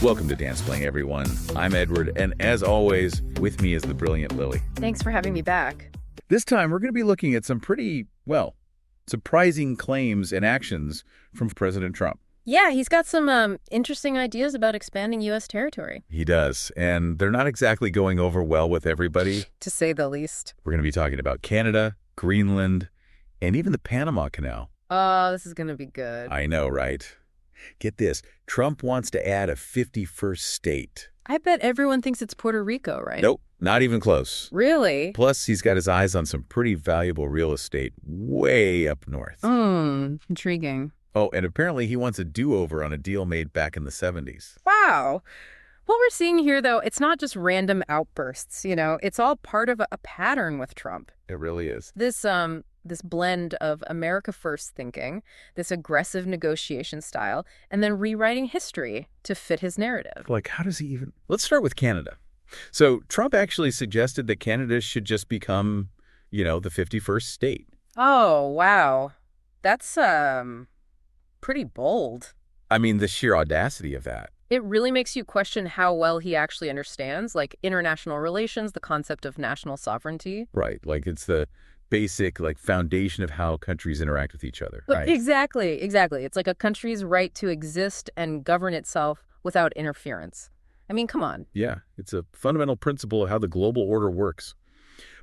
Welcome to Dansplain, everyone. I'm Edward, and as always, with me is the brilliant Lily. Thanks for having me back. This time, we're going to be looking at some pretty, surprising claims and actions from President Trump. Yeah, he's got some interesting ideas about expanding U.S. territory. He does, and they're not exactly going over well with everybody. To say the least. We're going to be talking about Canada, Greenland, and even the Panama Canal. Oh, this is going to be good. I know, right? Get this. Trump wants to add a 51st state. I bet everyone thinks it's Puerto Rico, right? Nope, not even close. Really? Plus, he's got his eyes on some pretty valuable real estate way up north. Intriguing. Oh, and apparently he wants a do-over on a deal made back in the 70s. Wow. What we're seeing here, though, it's not just random outbursts, It's all part of a pattern with Trump. It really is. This blend of America First thinking, this aggressive negotiation style, and then rewriting history to fit his narrative. Like, how does he even... Let's start with Canada. So Trump actually suggested that Canada should just become, the 51st state. Oh, wow. That's, pretty bold. I mean, the sheer audacity of that. It really makes you question how well he actually understands, like, international relations, the concept of national sovereignty. Right. Like, it's the basic, foundation of how countries interact with each other, right? Exactly. It's like a country's right to exist and govern itself without interference. I mean, come on. Yeah, it's a fundamental principle of how the global order works.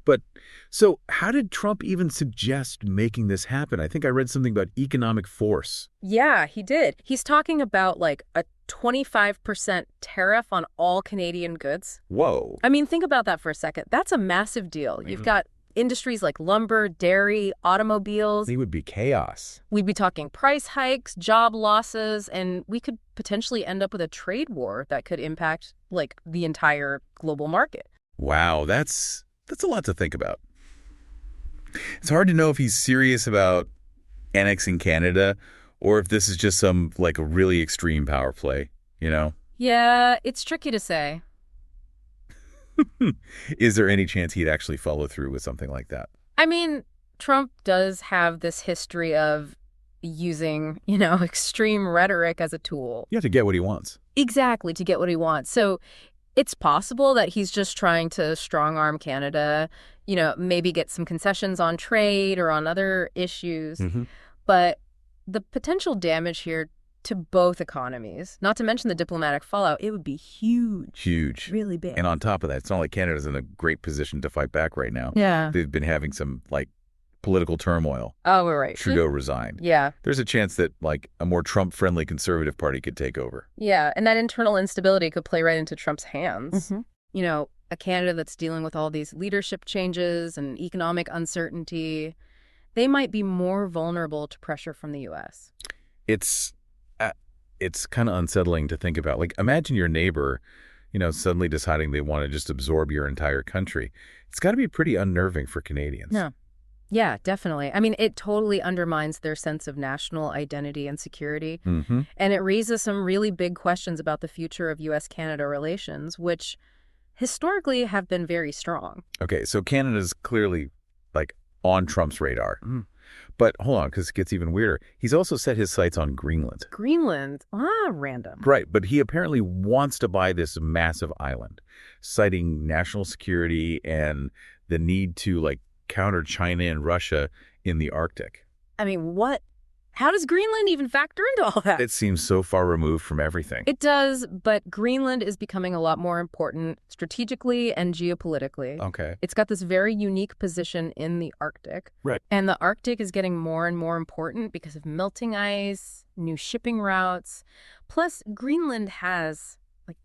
But, so how did Trump even suggest making this happen? I think I read something about economic force. Yeah, he did. He's talking about, a 25% tariff on all Canadian goods. Whoa. I mean, think about that for a second. That's a massive deal. You've got industries like lumber, dairy, automobiles. It would be chaos. We'd be talking price hikes, job losses, and we could potentially end up with a trade war that could impact, the entire global market. Wow, that's a lot to think about. It's hard to know if he's serious about annexing Canada or if this is just some, a really extreme power play, Yeah, it's tricky to say. Is there any chance he'd actually follow through with something like that? I mean, Trump does have this history of using, extreme rhetoric as a tool. Yeah, to get what he wants. Exactly, to get what he wants. So it's possible that he's just trying to strong-arm Canada, maybe get some concessions on trade or on other issues. Mm-hmm. But the potential damage here to both economies, not to mention the diplomatic fallout, it would be huge. Huge. Really big. And on top of that, it's not like Canada's in a great position to fight back right now. Yeah. They've been having some, political turmoil. Oh, we're right. Trudeau resigned. Yeah. There's a chance that, a more Trump-friendly conservative party could take over. Yeah, and that internal instability could play right into Trump's hands. Mm-hmm. A Canada that's dealing with all these leadership changes and economic uncertainty, they might be more vulnerable to pressure from the U.S. It's kind of unsettling to think about. Imagine your neighbor, suddenly deciding they want to just absorb your entire country. It's got to be pretty unnerving for Canadians. No. Yeah, definitely. I mean, it totally undermines their sense of national identity and security. Mm-hmm. And it raises some really big questions about the future of U.S.-Canada relations, which historically have been very strong. Okay, so Canada's clearly, on Trump's radar. Mm. But hold on, because it gets even weirder. He's also set his sights on Greenland. Greenland? Random. Right, but he apparently wants to buy this massive island, citing national security and the need to, counter China and Russia in the Arctic. I mean, what? How does Greenland even factor into all that? It seems so far removed from everything. It does, but Greenland is becoming a lot more important strategically and geopolitically. Okay. It's got this very unique position in the Arctic. Right. And the Arctic is getting more and more important because of melting ice, new shipping routes. Plus, Greenland has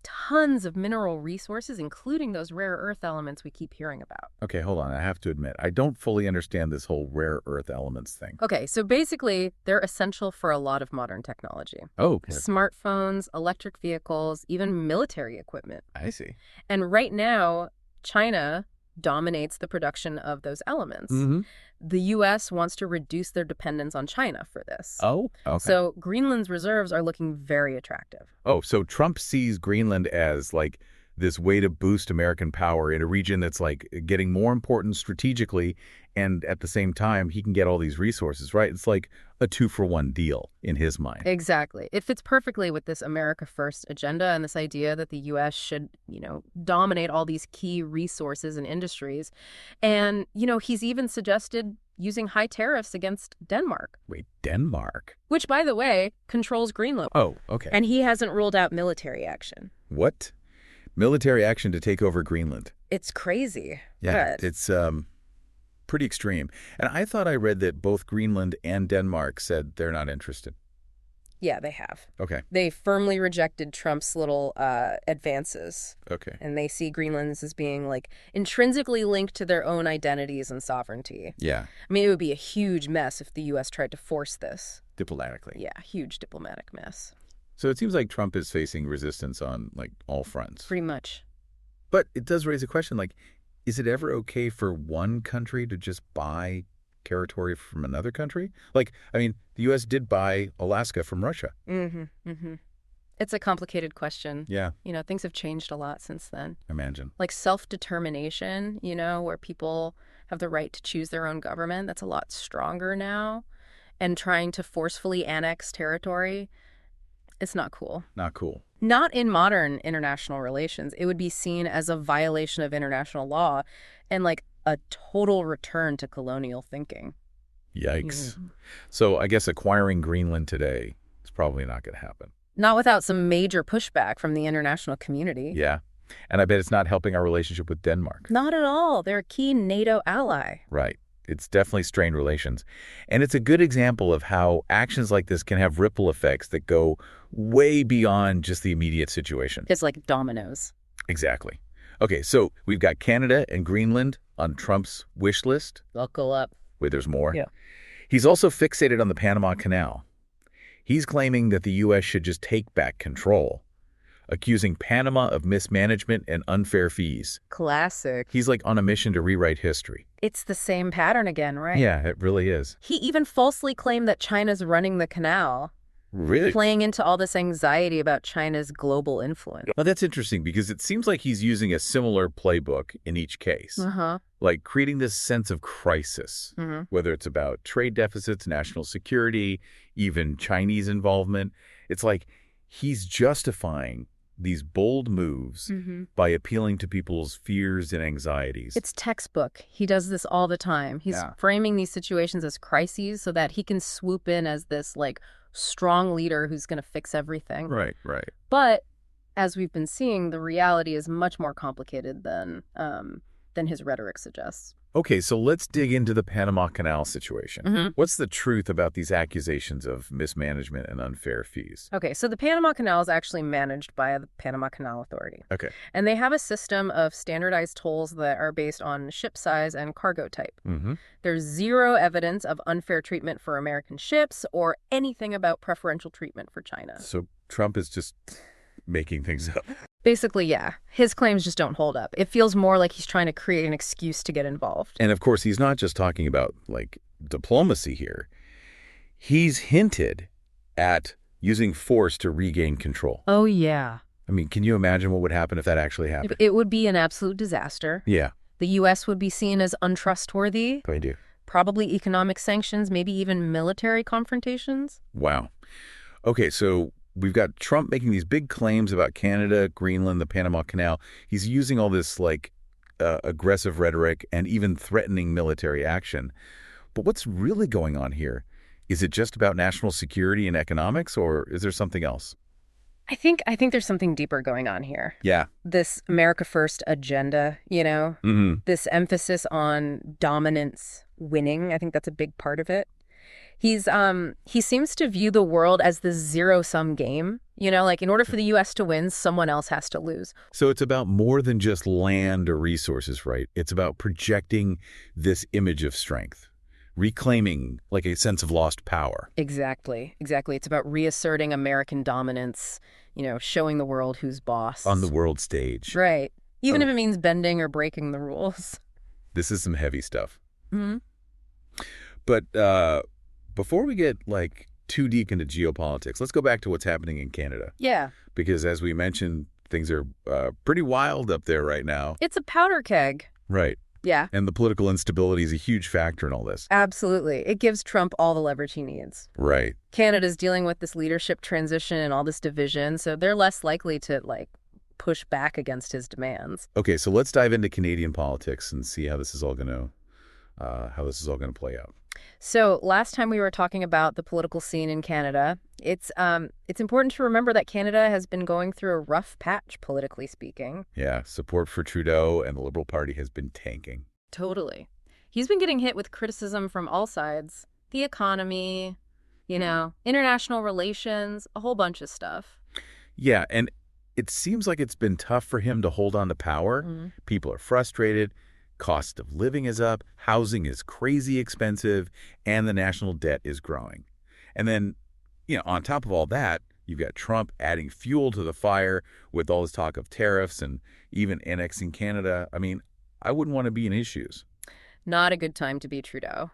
tons of mineral resources, including those rare earth elements we keep hearing about. Okay, hold on. I have to admit, I don't fully understand this whole rare earth elements thing. Okay, so basically, they're essential for a lot of modern technology. Oh, okay. Smartphones, electric vehicles, even military equipment. I see. And right now, China dominates the production of those elements. Mm-hmm. The U.S. wants to reduce their dependence on China for this. Oh, okay. So Greenland's reserves are looking very attractive. Oh, so Trump sees Greenland as this way to boost American power in a region that's like getting more important strategically, and at the same time, he can get all these resources, right? It's like a 2-for-1 deal in his mind. Exactly. It fits perfectly with this America First agenda and this idea that the U.S. should, dominate all these key resources and industries. And, he's even suggested using high tariffs against Denmark. Wait, Denmark? Which, by the way, controls Greenland. Oh, okay. And he hasn't ruled out military action. What? Military action to take over Greenland? It's crazy. Yeah, But it's pretty extreme. And I thought I read that both Greenland and Denmark said they're not interested. yeah, they have. Okay, They firmly rejected Trump's little advances. okay. And they see Greenland as being like intrinsically linked to their own identities and sovereignty. Yeah, I mean, it would be a huge mess if the U.S. tried to force this. diplomatically. Yeah, huge diplomatic mess. So it seems like Trump is facing resistance on like all fronts. Pretty much. But it does raise a question, like, is it ever okay for one country to just buy territory from another country? Like, I mean, the U.S. did buy Alaska from Russia. It's a complicated question. Yeah, Things have changed a lot since then. imagine. Like self-determination, where people have the right to choose their own government, that's a lot stronger now. And trying to forcefully annex territory, it's not cool. Not cool. Not in modern international relations. It would be seen as a violation of international law and like a total return to colonial thinking. Yikes. So I guess acquiring Greenland today is probably not going to happen. Not without some major pushback from the international community. Yeah. And I bet it's not helping our relationship with Denmark. Not at all. They're a key NATO ally. Right. It's definitely strained relations. And it's a good example of how actions like this can have ripple effects that go way beyond just the immediate situation. It's like dominoes. Exactly. Okay, so we've got Canada and Greenland on Trump's wish list. Buckle up. Wait, there's more? Yeah. He's also fixated on the Panama Canal. He's claiming that the U.S. should just take back control, accusing Panama of mismanagement and unfair fees. Classic. He's like on a mission to rewrite history. It's the same pattern again, right? Yeah, it really is. He even falsely claimed that China's running the canal, Really? playing into all this anxiety about China's global influence. Well, that's interesting because it seems like he's using a similar playbook in each case, like creating this sense of crisis, whether it's about trade deficits, national security, even Chinese involvement. It's like he's justifying these bold moves by appealing to people's fears and anxieties. It's textbook. He does this all the time. He's framing these situations as crises so that he can swoop in as this like strong leader who's going to fix everything. Right, right. But as we've been seeing, the reality is much more complicated than his rhetoric suggests. Okay, so let's dig into the Panama Canal situation. What's the truth about these accusations of mismanagement and unfair fees? Okay, so the Panama Canal is actually managed by the Panama Canal Authority. Okay. And they have a system of standardized tolls that are based on ship size and cargo type. There's zero evidence of unfair treatment for American ships or anything about preferential treatment for China. So Trump is just making things up. Basically, yeah. His claims just don't hold up. It feels more like he's trying to create an excuse to get involved. And of course, he's not just talking about like diplomacy here. He's hinted at using force to regain control. Oh, yeah. I mean, can you imagine what would happen if that actually happened? It would be an absolute disaster. Yeah. The U.S. would be seen as untrustworthy. I do. Probably economic sanctions, maybe even military confrontations. Wow. Okay, so we've got Trump making these big claims about Canada, Greenland, the Panama Canal. He's using all this like aggressive rhetoric and even threatening military action. But what's really going on here? Is it just about national security and economics, or is there something else? I think there's something deeper going on here. Yeah. This America First agenda, this emphasis on dominance winning. I think that's a big part of it. He seems to view the world as this zero-sum game. Like in order for the U.S. to win, someone else has to lose. So it's about more than just land or resources, right? It's about projecting this image of strength, reclaiming like a sense of lost power. Exactly. It's about reasserting American dominance, showing the world who's boss. On the world stage. Right. Even if it means bending or breaking the rules. This is some heavy stuff. But before we get like too deep into geopolitics, let's go back to what's happening in Canada. Yeah. Because as we mentioned, Things are pretty wild up there right now. It's a powder keg. Right. Yeah. And the political instability is a huge factor in all this. Absolutely. It gives Trump all the leverage he needs. Right. Canada's dealing with this leadership transition and all this division, so they're less likely to, push back against his demands. Okay, so let's dive into Canadian politics and see how this is all going to play out. So last time we were talking about the political scene in Canada, it's important to remember that Canada has been going through a rough patch, politically speaking. Yeah, support for Trudeau and the Liberal Party has been tanking. Totally. He's been getting hit with criticism from all sides. The economy, international relations, a whole bunch of stuff. Yeah, and it seems like it's been tough for him to hold on to power. People are frustrated. Cost of living is up. Housing is crazy expensive. And the national debt is growing. And then, on top of all that, you've got Trump adding fuel to the fire with all this talk of tariffs and even annexing Canada. I mean, I wouldn't want to be in his shoes. Not a good time to be Trudeau.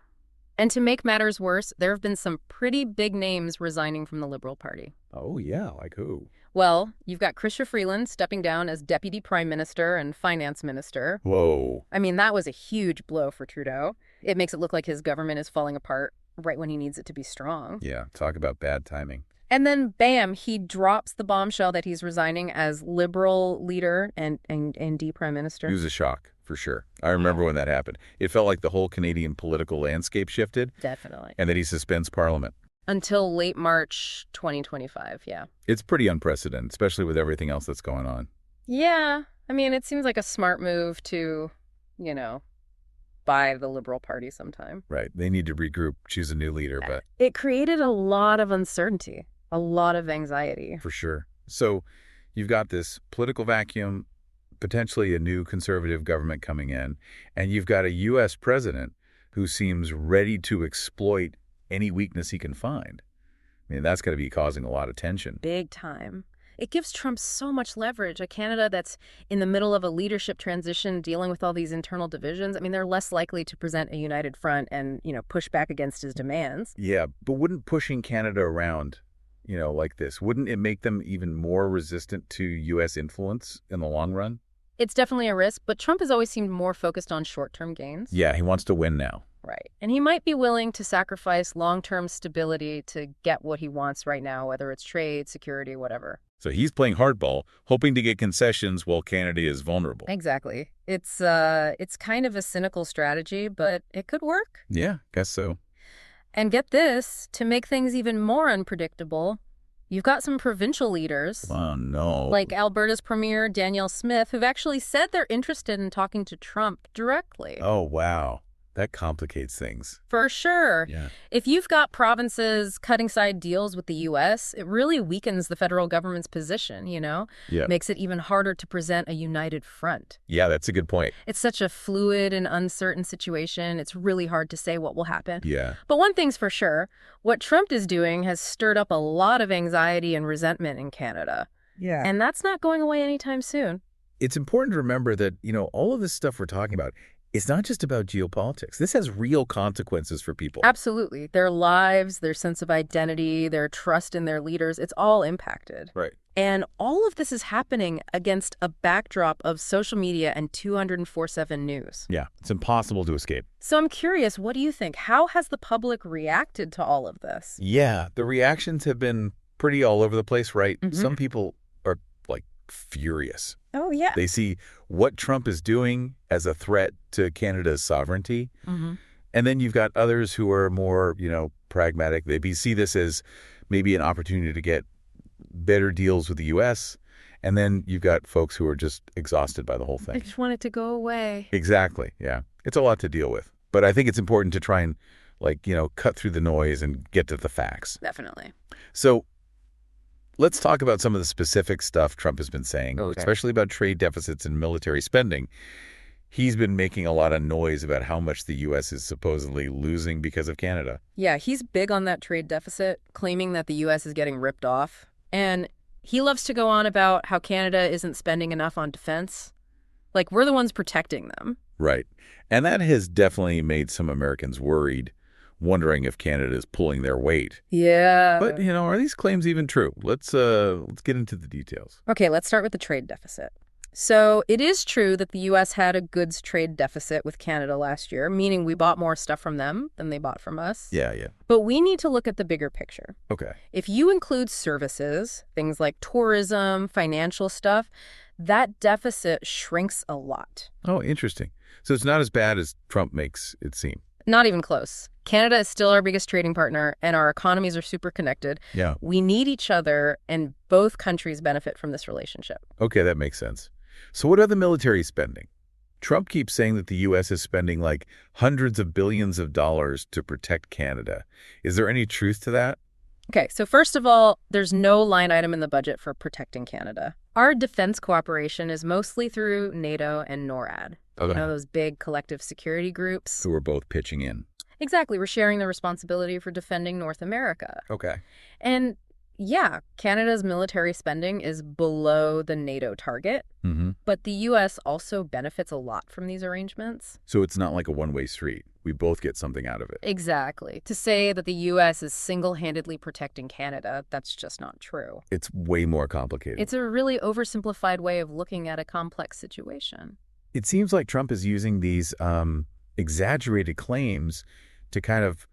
And to make matters worse, there have been some pretty big names resigning from the Liberal Party. Oh, yeah, like who? Well, you've got Chrystia Freeland stepping down as Deputy Prime Minister and Finance Minister. Whoa. I mean, that was a huge blow for Trudeau. It makes it look like his government is falling apart right when he needs it to be strong. Yeah, talk about bad timing. And then, bam, he drops the bombshell that he's resigning as Liberal leader and Prime Minister. It was a shock, for sure. I remember when that happened. It felt like the whole Canadian political landscape shifted. Definitely. And that he suspends Parliament. Until late March 2025, yeah. It's pretty unprecedented, especially with everything else that's going on. Yeah. I mean, it seems like a smart move to, buy the Liberal Party sometime. Right. They need to regroup, choose a new leader, but... It created a lot of uncertainty, a lot of anxiety. For sure. So you've got this political vacuum, potentially a new conservative government coming in, and you've got a U.S. president who seems ready to exploit any weakness he can find. I mean, that's got to be causing a lot of tension. Big time. It gives Trump so much leverage. A Canada that's in the middle of a leadership transition, dealing with all these internal divisions. I mean, they're less likely to present a united front and, push back against his demands. Yeah, but wouldn't pushing Canada around, like this, wouldn't it make them even more resistant to U.S. influence in the long run? It's definitely a risk, but Trump has always seemed more focused on short-term gains. Yeah, he wants to win now. Right. And he might be willing to sacrifice long-term stability to get what he wants right now, whether it's trade, security, whatever. So he's playing hardball, hoping to get concessions while Canada is vulnerable. Exactly. It's kind of a cynical strategy, but it could work. Yeah, guess so. And get this, to make things even more unpredictable, you've got some provincial leaders. Oh, no. Like Alberta's Premier Danielle Smith, who've actually said they're interested in talking to Trump directly. Oh, wow. That complicates things. For sure. Yeah. If you've got provinces cutting side deals with the U.S., it really weakens the federal government's position, Yeah. Makes it even harder to present a united front. Yeah, that's a good point. It's such a fluid and uncertain situation. It's really hard to say what will happen. Yeah. But one thing's for sure, what Trump is doing has stirred up a lot of anxiety and resentment in Canada. Yeah. And that's not going away anytime soon. It's important to remember that, all of this stuff we're talking about, it's not just about geopolitics. This has real consequences for people. Absolutely. Their lives, their sense of identity, their trust in their leaders, it's all impacted. Right. And all of this is happening against a backdrop of social media and 24/7 news. Yeah, it's impossible to escape. So I'm curious, what do you think? How has the public reacted to all of this? Yeah, the reactions have been pretty all over the place, right? Mm-hmm. Some people are, furious. Oh, yeah. They see what Trump is doing as a threat to Canada's sovereignty. Mm-hmm. And then you've got others who are more, pragmatic. They see this as maybe an opportunity to get better deals with the U.S. And then you've got folks who are just exhausted by the whole thing. I just want it to go away. Exactly. Yeah. It's a lot to deal with. But I think it's important to try and, cut through the noise and get to the facts. Definitely. So let's talk about some of the specific stuff Trump has been saying, Okay. especially about trade deficits and military spending. He's been making a lot of noise about how much the U.S. is supposedly losing because of Canada. Yeah, he's big on that trade deficit, claiming that the U.S. is getting ripped off. And he loves to go on about how Canada isn't spending enough on defense. Like, we're the ones protecting them. Right. And that has definitely made some Americans worried wondering if Canada is pulling their weight. Yeah. But, are these claims even true? Let's get into the details. Okay, let's start with the trade deficit. So it is true that the U.S. had a goods trade deficit with Canada last year, meaning we bought more stuff from them than they bought from us. Yeah. But we need to look at the bigger picture. Okay. If you include services, things like tourism, financial stuff, that deficit shrinks a lot. Oh, interesting. So it's not as bad as Trump makes it seem. Not even close. Canada is still our biggest trading partner, and our economies are super connected. Yeah. We need each other, and both countries benefit from this relationship. Okay, that makes sense. So what about the military spending? Trump keeps saying that the U.S. is spending like hundreds of billions of dollars to protect Canada. Is there any truth to that? Okay, so first of all, there's no line item in the budget for protecting Canada. Our defense cooperation is mostly through NATO and NORAD. Okay. Those big collective security groups. Who are both pitching in. Exactly. We're sharing the responsibility for defending North America. Okay. And yeah, Canada's military spending is below the NATO target, but the U.S. also benefits a lot from these arrangements. So it's not like a one-way street. We both get something out of it. Exactly. To say that the U.S. is single-handedly protecting Canada, that's just not true. It's way more complicated. It's a really oversimplified way of looking at a complex situation. It seems like Trump is using these exaggerated claims to kind of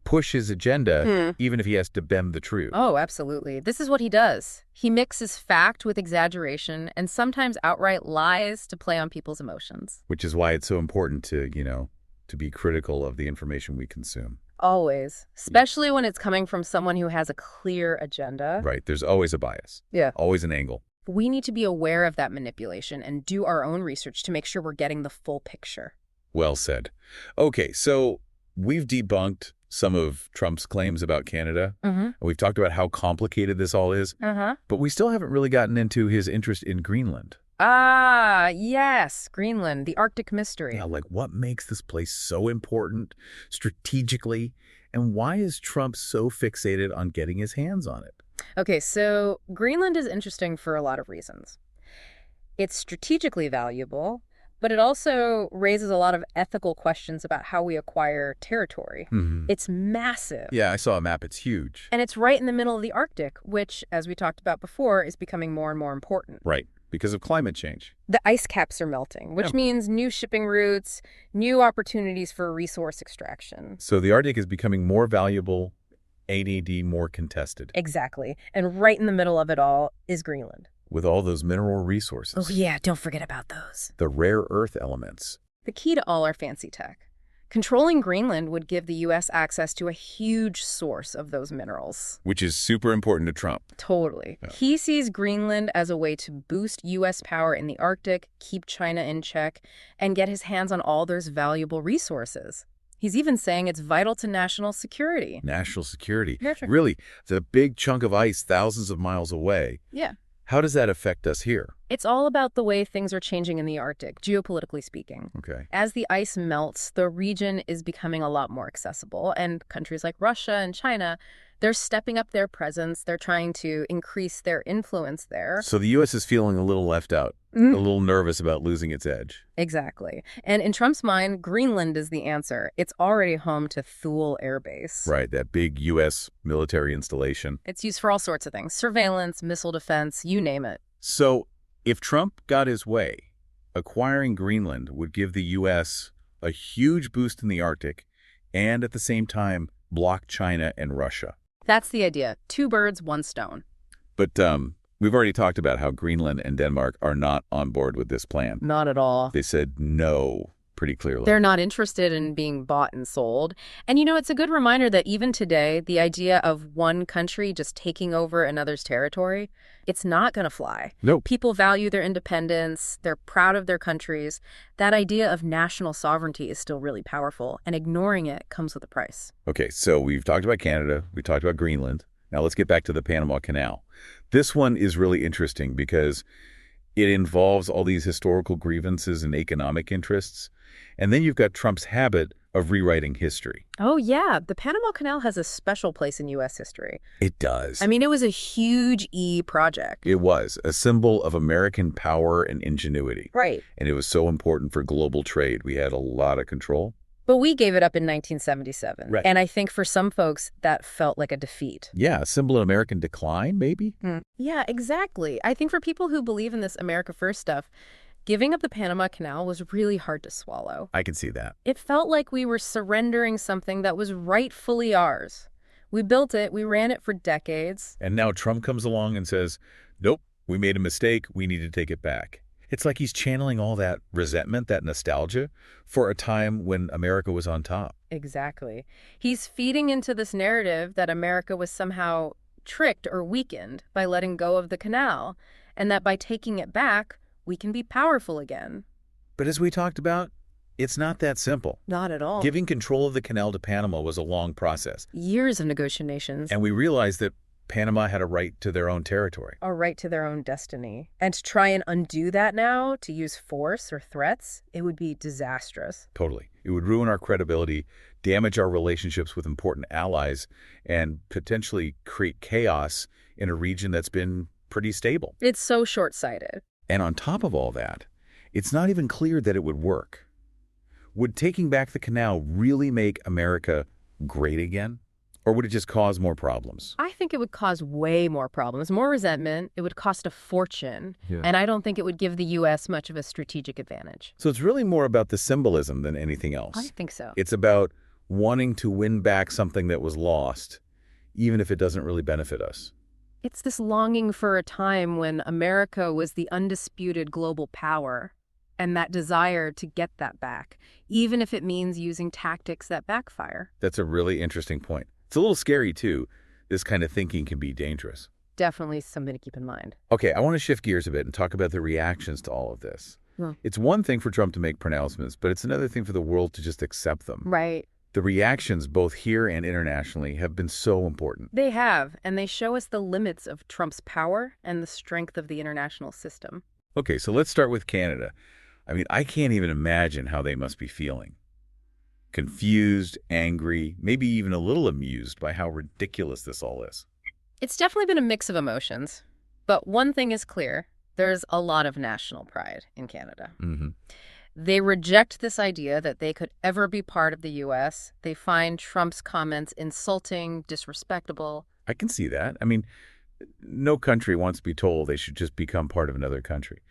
push his agenda, even if he has to bend the truth. Oh, absolutely. This is what he does. He mixes fact with exaggeration and sometimes outright lies to play on people's emotions. Which is why it's so important to, to be critical of the information we consume. Always. Especially when it's coming from someone who has a clear agenda. Right. There's always a bias. Yeah. Always an angle. We need to be aware of that manipulation and do our own research to make sure we're getting the full picture. Well said. Okay, so we've debunked some of Trump's claims about Canada. And we've talked about how complicated this all is. But we still haven't really gotten into his interest in Greenland. Ah, yes, Greenland, the Arctic mystery. Yeah, like what makes this place so important strategically? And why is Trump so fixated on getting his hands on it? Okay, so Greenland is interesting for a lot of reasons. It's strategically valuable, but it also raises a lot of ethical questions about how we acquire territory. It's massive. Yeah, I saw a map. It's huge. And it's right in the middle of the Arctic, which, as we talked about before, is becoming more and more important. Right, because of climate change. The ice caps are melting, which means new shipping routes, new opportunities for resource extraction. So the Arctic is becoming more valuable, ADD more contested. Exactly. And right in the middle of it all is Greenland. With all those mineral resources. Oh, yeah, don't forget about those. The rare earth elements. The key to all our fancy tech. Controlling Greenland would give the U.S. access to a huge source of those minerals. Which is super important to Trump. Totally. Yeah. He sees Greenland as a way to boost U.S. power in the Arctic, keep China in check, and get his hands on all those valuable resources. He's even saying it's vital to national security. National security. Yeah, sure. Really, it's a big chunk of ice thousands of miles away. Yeah. How does that affect us here? It's all about the way things are changing in the Arctic, geopolitically speaking. Okay. As the ice melts, the region is becoming a lot more accessible, and countries like Russia and China, they're stepping up their presence. They're trying to increase their influence there. So the U.S. is feeling a little left out, a little nervous about losing its edge. Exactly. And in Trump's mind, Greenland is the answer. It's already home to Thule Air Base. Right, that big U.S. military installation. It's used for all sorts of things. Surveillance, missile defense, you name it. So if Trump got his way, acquiring Greenland would give the U.S. a huge boost in the Arctic and at the same time block China and Russia. That's the idea. 2 birds, 1 stone. But we've already talked about how Greenland and Denmark are not on board with this plan. Not at all. They said no pretty clearly. They're not interested in being bought and sold. And, it's a good reminder that even today, the idea of one country just taking over another's territory, it's not going to fly. Nope. People value their independence. They're proud of their countries. That idea of national sovereignty is still really powerful, and ignoring it comes with a price. Okay, so we've talked about Canada. We talked about Greenland. Now let's get back to the Panama Canal. This one is really interesting because it involves all these historical grievances and economic interests. And then you've got Trump's habit of rewriting history. Oh, yeah. The Panama Canal has a special place in U.S. history. It does. I mean, it was a huge project. It was a symbol of American power and ingenuity. Right. And it was so important for global trade. We had a lot of control. But we gave it up in 1977. Right. And I think for some folks, that felt like a defeat. Yeah, a symbol of American decline, maybe? Yeah, exactly. I think for people who believe in this America First stuff, giving up the Panama Canal was really hard to swallow. I can see that. It felt like we were surrendering something that was rightfully ours. We built it, we ran it for decades. And now Trump comes along and says, nope, we made a mistake, we need to take it back. It's like he's channeling all that resentment, that nostalgia, for a time when America was on top. Exactly. He's feeding into this narrative that America was somehow tricked or weakened by letting go of the canal, and that by taking it back, we can be powerful again. But as we talked about, it's not that simple. Not at all. Giving control of the canal to Panama was a long process. Years of negotiations. And we realized that Panama had a right to their own territory. A right to their own destiny. And to try and undo that now, to use force or threats, it would be disastrous. Totally. It would ruin our credibility, damage our relationships with important allies, and potentially create chaos in a region that's been pretty stable. It's so short-sighted. And on top of all that, it's not even clear that it would work. Would taking back the canal really make America great again? Or would it just cause more problems? I think it would cause way more problems, more resentment. It would cost a fortune. Yeah. And I don't think it would give the U.S. much of a strategic advantage. So it's really more about the symbolism than anything else. I think so. It's about wanting to win back something that was lost, even if it doesn't really benefit us. It's this longing for a time when America was the undisputed global power, and that desire to get that back, even if it means using tactics that backfire. That's a really interesting point. It's a little scary, too. This kind of thinking can be dangerous. Definitely something to keep in mind. Okay, I want to shift gears a bit and talk about the reactions to all of this. It's one thing for Trump to make pronouncements, but it's another thing for the world to just accept them. Right. The reactions, both here and internationally, have been so important. They have, and they show us the limits of Trump's power and the strength of the international system. Okay, so let's start with Canada. I mean, I can't even imagine how they must be feeling. Confused, angry, maybe even a little amused by how ridiculous this all is. It's definitely been a mix of emotions. But one thing is clear. There's a lot of national pride in Canada. They reject this idea that they could ever be part of the U.S. They find Trump's comments insulting, disrespectful. I can see that. I mean, no country wants to be told they should just become part of another country,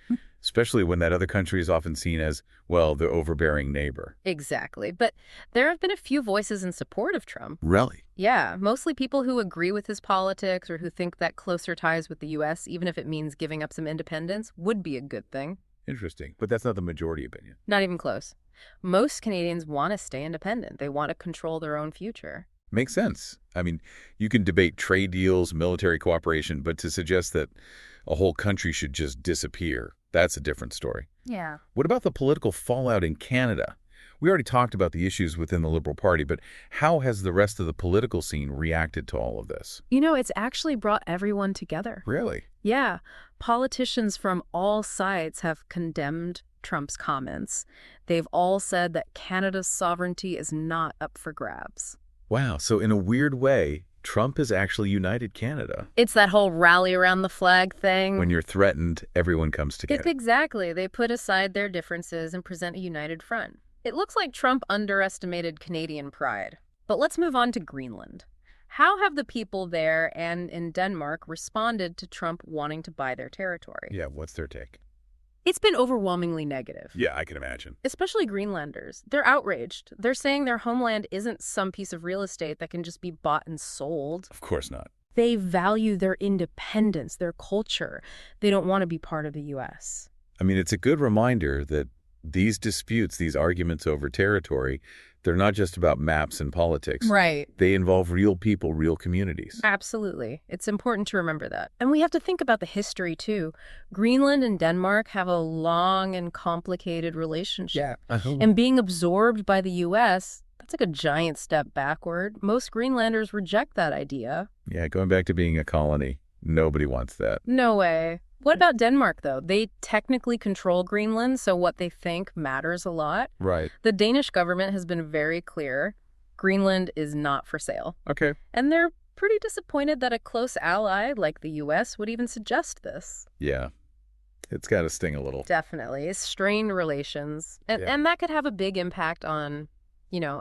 especially when that other country is often seen as, well, the overbearing neighbor. Exactly. But there have been a few voices in support of Trump. Really? Yeah, mostly people who agree with his politics or who think that closer ties with the U.S., even if it means giving up some independence, would be a good thing. Interesting. But that's not the majority opinion. Not even close. Most Canadians want to stay independent. They want to control their own future. Makes sense. I mean, you can debate trade deals, military cooperation, but to suggest that a whole country should just disappear, that's a different story. Yeah. What about the political fallout in Canada? We already talked about the issues within the Liberal Party, but how has the rest of the political scene reacted to all of this? You know, it's actually brought everyone together. Really? Yeah. Politicians from all sides have condemned Trump's comments. They've all said that Canada's sovereignty is not up for grabs. Wow. So in a weird way, Trump has actually united Canada. It's that whole rally around the flag thing. When you're threatened, everyone comes together. Exactly. They put aside their differences and present a united front. It looks like Trump underestimated Canadian pride. But let's move on to Greenland. How have the people there and in Denmark responded to Trump wanting to buy their territory? Yeah, what's their take? It's been overwhelmingly negative. Yeah, I can imagine. Especially Greenlanders. They're outraged. They're saying their homeland isn't some piece of real estate that can just be bought and sold. Of course not. They value their independence, their culture. They don't want to be part of the U.S. I mean, it's a good reminder that these disputes, these arguments over territory, they're not just about maps and politics. Right. They involve real people, real communities. Absolutely. It's important to remember that. And we have to think about the history, too. Greenland and Denmark have a long and complicated relationship. Yeah. And being absorbed by the U.S., that's like a giant step backward. Most Greenlanders reject that idea. Yeah, going back to being a colony, nobody wants that. No way. What about Denmark, though? They technically control Greenland, so what they think matters a lot. Right. The Danish government has been very clear. Greenland is not for sale. Okay. And they're pretty disappointed that a close ally like the U.S. would even suggest this. Yeah. It's got to sting a little. Definitely. It's strained relations. And that could have a big impact on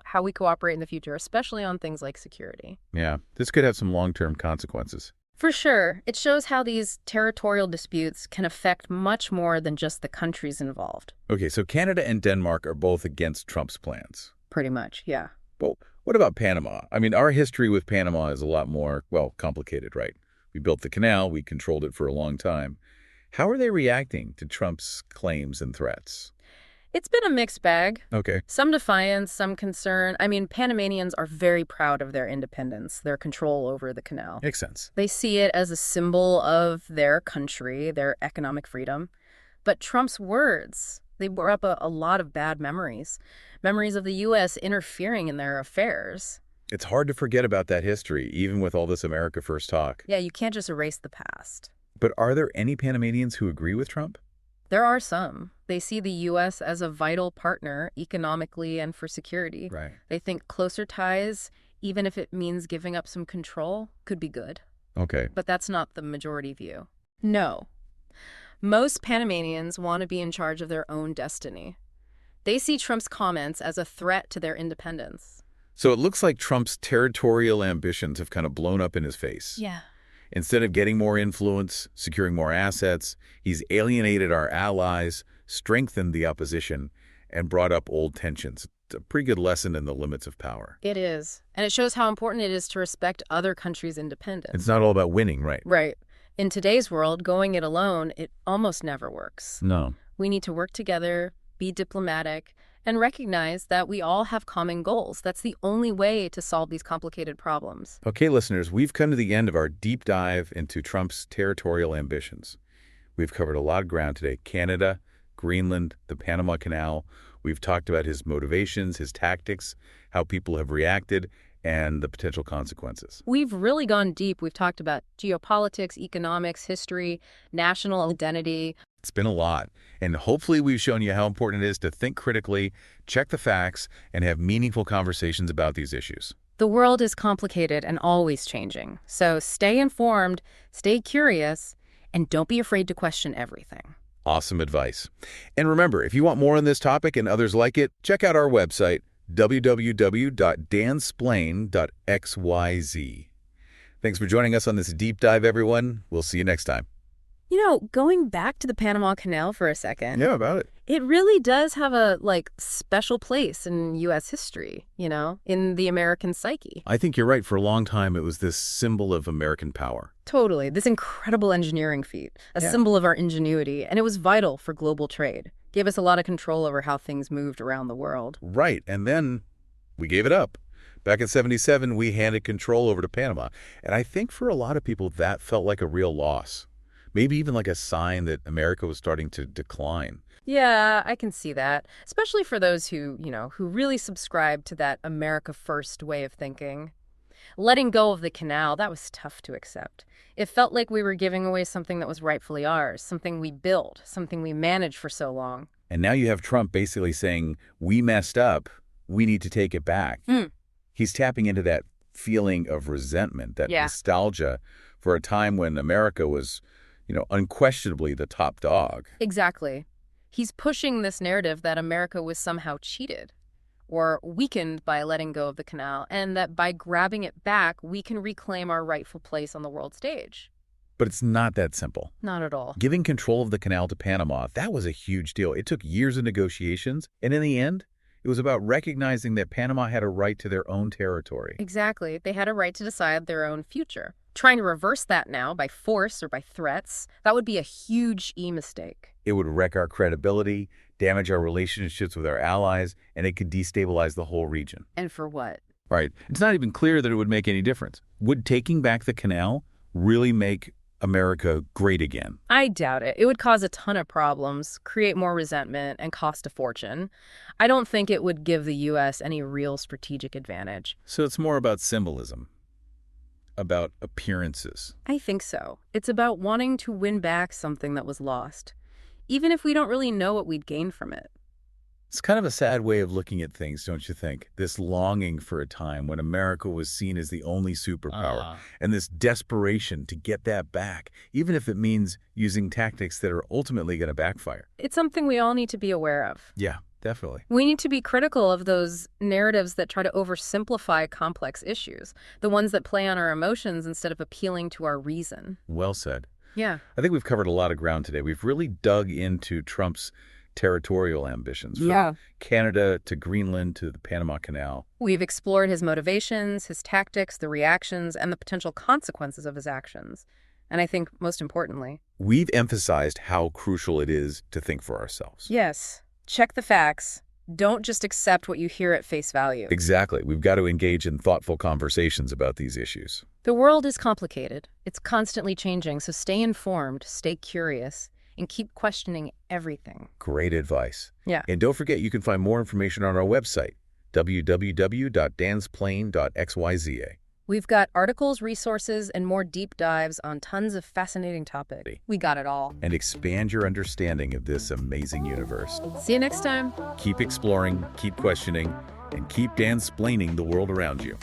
how we cooperate in the future, especially on things like security. Yeah, this could have some long-term consequences. For sure. It shows how these territorial disputes can affect much more than just the countries involved. Okay, so Canada and Denmark are both against Trump's plans. Pretty much, yeah. Well, what about Panama? I mean, our history with Panama is a lot more, well, complicated, right? We built the canal, we controlled it for a long time. How are they reacting to Trump's claims and threats? It's been a mixed bag. Okay. Some defiance, some concern. I mean, Panamanians are very proud of their independence, their control over the canal. Makes sense. They see it as a symbol of their country, their economic freedom. But Trump's words, they brought up a lot of bad memories. Memories of the U.S. interfering in their affairs. It's hard to forget about that history, even with all this America First talk. Yeah, you can't just erase the past. But are there any Panamanians who agree with Trump? There are some. They see the U.S. as a vital partner economically and for security. Right. They think closer ties, even if it means giving up some control, could be good. Okay. But that's not the majority view. No. Most Panamanians want to be in charge of their own destiny. They see Trump's comments as a threat to their independence. So it looks like Trump's territorial ambitions have kind of blown up in his face. Yeah. Instead of getting more influence, securing more assets, he's alienated our allies, strengthened the opposition, and brought up old tensions. It's a pretty good lesson in the limits of power. It is. And it shows how important it is to respect other countries' independence. It's not all about winning, right? Right. In today's world, going it alone, it almost never works. No. We need to work together, be diplomatic, and recognize that we all have common goals. That's the only way to solve these complicated problems. Okay, listeners, we've come to the end of our deep dive into Trump's territorial ambitions. We've covered a lot of ground today. Canada, Greenland, the Panama Canal. We've talked about his motivations, his tactics, how people have reacted, and the potential consequences. We've really gone deep. We've talked about geopolitics, economics, history, national identity. It's been a lot, and hopefully we've shown you how important it is to think critically, check the facts, and have meaningful conversations about these issues. The world is complicated and always changing, so stay informed, stay curious, and don't be afraid to question everything. Awesome advice. And remember, if you want more on this topic and others like it, check out our website, www.dansplain.xyz. Thanks for joining us on this deep dive, everyone. We'll see you next time. Going back to the Panama Canal for a second. Yeah, about it. It really does have a, special place in U.S. history, in the American psyche. I think you're right. For a long time, it was this symbol of American power. Totally. This incredible engineering feat, a symbol of our ingenuity, and it was vital for global trade. Gave us a lot of control over how things moved around the world. Right. And then we gave it up. Back in '77, we handed control over to Panama. And I think for a lot of people, that felt like a real loss. Maybe even like a sign that America was starting to decline. Yeah, I can see that. Especially for those who really subscribe to that America First way of thinking. Letting go of the canal, that was tough to accept. It felt like we were giving away something that was rightfully ours, something we built, something we managed for so long. And now you have Trump basically saying, we messed up, we need to take it back. He's tapping into that feeling of resentment, that nostalgia for a time when America was, unquestionably the top dog. Exactly. He's pushing this narrative that America was somehow cheated or weakened by letting go of the canal, and that by grabbing it back, we can reclaim our rightful place on the world stage. But it's not that simple. Not at all. Giving control of the canal to Panama, that was a huge deal. It took years of negotiations, and in the end, it was about recognizing that Panama had a right to their own territory. Exactly. They had a right to decide their own future. Trying to reverse that now by force or by threats, that would be a huge mistake. It would wreck our credibility, damage our relationships with our allies, and it could destabilize the whole region. And for what? Right. It's not even clear that it would make any difference. Would taking back the canal really make America great again? I doubt it. It would cause a ton of problems, create more resentment, and cost a fortune. I don't think it would give the U.S. any real strategic advantage. So it's more about symbolism, about appearances. I think so. It's about wanting to win back something that was lost, even if we don't really know what we'd gain from it. It's kind of a sad way of looking at things, don't you think? This longing for a time when America was seen as the only superpower, and this desperation to get that back, even if it means using tactics that are ultimately going to backfire. It's something we all need to be aware of. Yeah, definitely. We need to be critical of those narratives that try to oversimplify complex issues, the ones that play on our emotions instead of appealing to our reason. Well said. Yeah. I think we've covered a lot of ground today. We've really dug into Trump's territorial ambitions, from Canada to Greenland to the Panama Canal. We've explored his motivations, his tactics, the reactions, and the potential consequences of his actions. And I think, most importantly, we've emphasized how crucial it is to think for ourselves. Yes. Check the facts. Don't just accept what you hear at face value. Exactly. We've got to engage in thoughtful conversations about these issues. The world is complicated. It's constantly changing, so stay informed, stay curious, and keep questioning everything. Great advice. Yeah. And don't forget, you can find more information on our website, www.dansplain.xyz. We've got articles, resources, and more deep dives on tons of fascinating topics. We got it all. And expand your understanding of this amazing universe. See you next time. Keep exploring, keep questioning, and keep dansplaining the world around you.